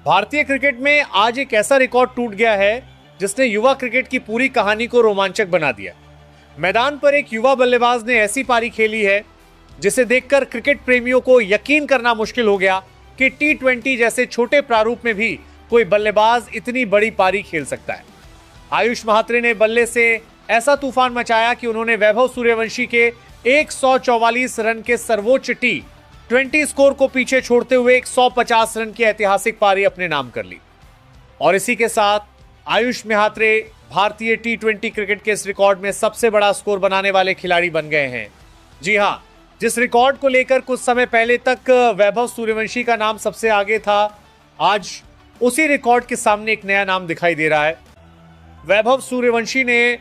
भारतीय क्रिकेट में आज एक ऐसा रिकॉर्ड टूट गया है जिसने युवा क्रिकेट की पूरी कहानी को रोमांचक बना दिया। मैदान पर एक युवा बल्लेबाज ने ऐसी पारी खेली है जिसे देखकर क्रिकेट प्रेमियों को यकीन करना मुश्किल हो गया कि T20 जैसे छोटे प्रारूप में भी कोई बल्लेबाज इतनी बड़ी पारी खेल सकता है। आयुष महात्रे ने बल्ले से ऐसा तूफान मचाया कि उन्होंने वैभव सूर्यवंशी के 144 रन के सर्वोच्च T20 स्कोर को पीछे छोड़ते हुए 150 रन की ऐतिहासिक पारी अपने नाम कर ली। और इसी के साथ आयुष महात्रे भारतीय T20 क्रिकेट के इस रिकॉर्ड में सबसे बड़ा स्कोर बनाने वाले खिलाड़ी बन गए हैं। जी हां, जिस रिकॉर्ड को लेकर कुछ समय पहले तक वैभव सूर्यवंशी का नाम सबसे आगे था, आज उसी रिकॉर्ड के सामने एक नया नाम दिखाई दे रहा है। वैभव सूर्यवंशी ने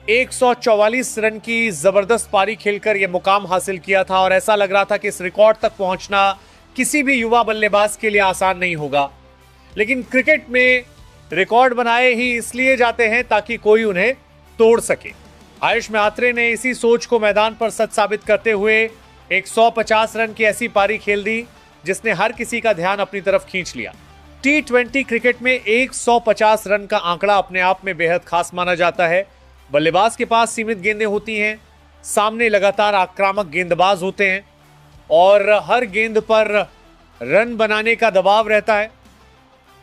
144 रन की जबरदस्त पारी खेलकर यह मुकाम हासिल किया था और ऐसा लग रहा था कि इस रिकॉर्ड तक पहुंचना किसी भी युवा बल्लेबाज के लिए आसान नहीं होगा। लेकिन क्रिकेट में रिकॉर्ड बनाए ही इसलिए जाते हैं ताकि कोई उन्हें तोड़ सके। आयुष महात्रे ने इसी सोच को मैदान पर सच साबित करते हुए 150 रन की ऐसी पारी खेल दी जिसने हर किसी का ध्यान अपनी तरफ खींच लिया। T20 क्रिकेट में 150 रन का आंकड़ा अपने आप में बेहद खास माना जाता है। बल्लेबाज के पास सीमित गेंदें होती हैं, सामने लगातार आक्रामक गेंदबाज होते हैं और हर गेंद पर रन बनाने का दबाव रहता है।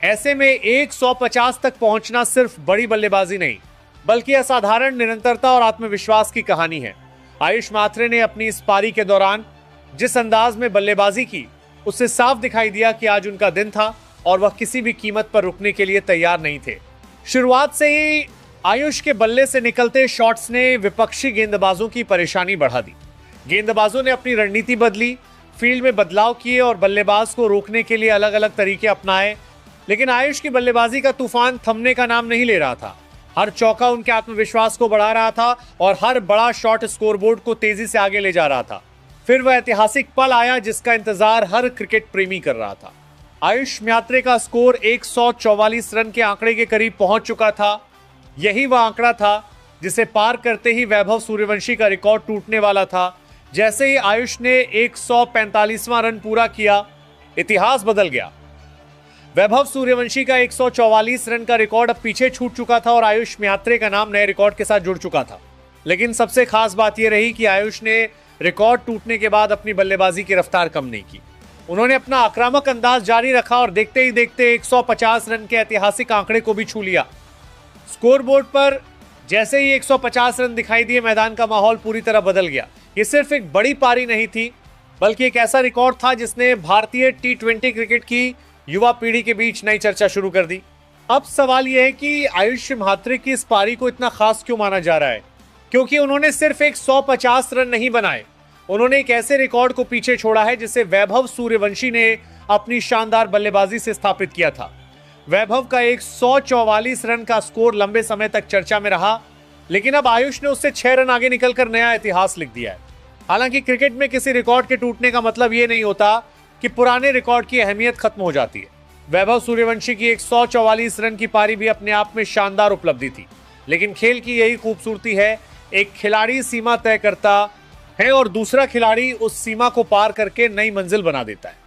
ऐसे में 150 तक पहुंचना सिर्फ बड़ी बल्लेबाजी नहीं बल्कि असाधारण निरंतरता और आत्मविश्वास की कहानी है। आयुष महात्रे ने अपनी इस पारी के दौरान जिस अंदाज में बल्लेबाजी की, उससे साफ दिखाई दिया कि आज उनका दिन था और वह किसी भी कीमत पर रुकने के लिए तैयार नहीं थे। शुरुआत से ही आयुष के बल्ले से निकलते शॉट्स ने विपक्षी गेंदबाजों की परेशानी बढ़ा दी। गेंदबाजों ने अपनी रणनीति बदली, फील्ड में बदलाव किए और बल्लेबाज को रोकने के लिए अलग अलग तरीके अपनाए। लेकिन आयुष की बल्लेबाजी का तूफान थमने का नाम नहीं ले रहा था। हर चौका उनके आत्मविश्वास को बढ़ा रहा था और हर बड़ा शॉट स्कोरबोर्ड को तेजी से आगे ले जा रहा था। फिर वह ऐतिहासिक पल आया जिसका इंतजार हर क्रिकेट प्रेमी कर रहा था। आयुष महात्रे का स्कोर 144 रन के आंकड़े के करीब पहुंच चुका था। यही वह आंकड़ा था जिसे पार करते ही वैभव सूर्यवंशी का रिकॉर्ड टूटने वाला था। जैसे ही आयुष ने 145वां रन पूरा किया, इतिहास बदल गया। वैभव सूर्यवंशी का 144 रन का रिकॉर्ड अब पीछे छूट चुका था और आयुष महात्रे का नाम नए रिकॉर्ड के साथ जुड़ चुका था। लेकिन सबसे खास बात यह रही कि आयुष ने रिकॉर्ड टूटने के बाद अपनी बल्लेबाजी की रफ्तार कम नहीं की। उन्होंने अपना आक्रामक अंदाज जारी रखा और देखते ही देखते 150 रन के ऐतिहासिक आंकड़े को भी छू लिया। स्कोरबोर्ड पर जैसे ही 150 रन दिखाई दिए, मैदान का माहौल पूरी तरह बदल गया। ये सिर्फ एक बड़ी पारी नहीं थी बल्कि एक ऐसा रिकॉर्ड था जिसने भारतीय T20 क्रिकेट की युवा पीढ़ी के बीच नई चर्चा शुरू कर दी। अब सवाल यह है कि आयुष महात्रे की इस पारी को इतना खास क्यों माना जा रहा है? क्योंकि उन्होंने सिर्फ 150 रन नहीं बनाए, उन्होंने एक ऐसे रिकॉर्ड को पीछे छोड़ा है जिसे वैभव सूर्यवंशी ने अपनी शानदार बल्लेबाजी से स्थापित किया था। वैभव का 144 रन का स्कोर लंबे समय तक चर्चा में रहा, लेकिन अब आयुष ने उससे 6 रन आगे निकलकर नया इतिहास लिख दिया है। हालांकि क्रिकेट में किसी रिकॉर्ड के टूटने का मतलब यह नहीं होता कि पुराने रिकॉर्ड की अहमियत खत्म हो जाती है। वैभव सूर्यवंशी की 144 रन की पारी भी अपने आप में शानदार उपलब्धि थी, लेकिन खेल की यही खूबसूरती है, एक खिलाड़ी सीमा तय करता है और दूसरा खिलाड़ी उस सीमा को पार करके नई मंजिल बना देता है।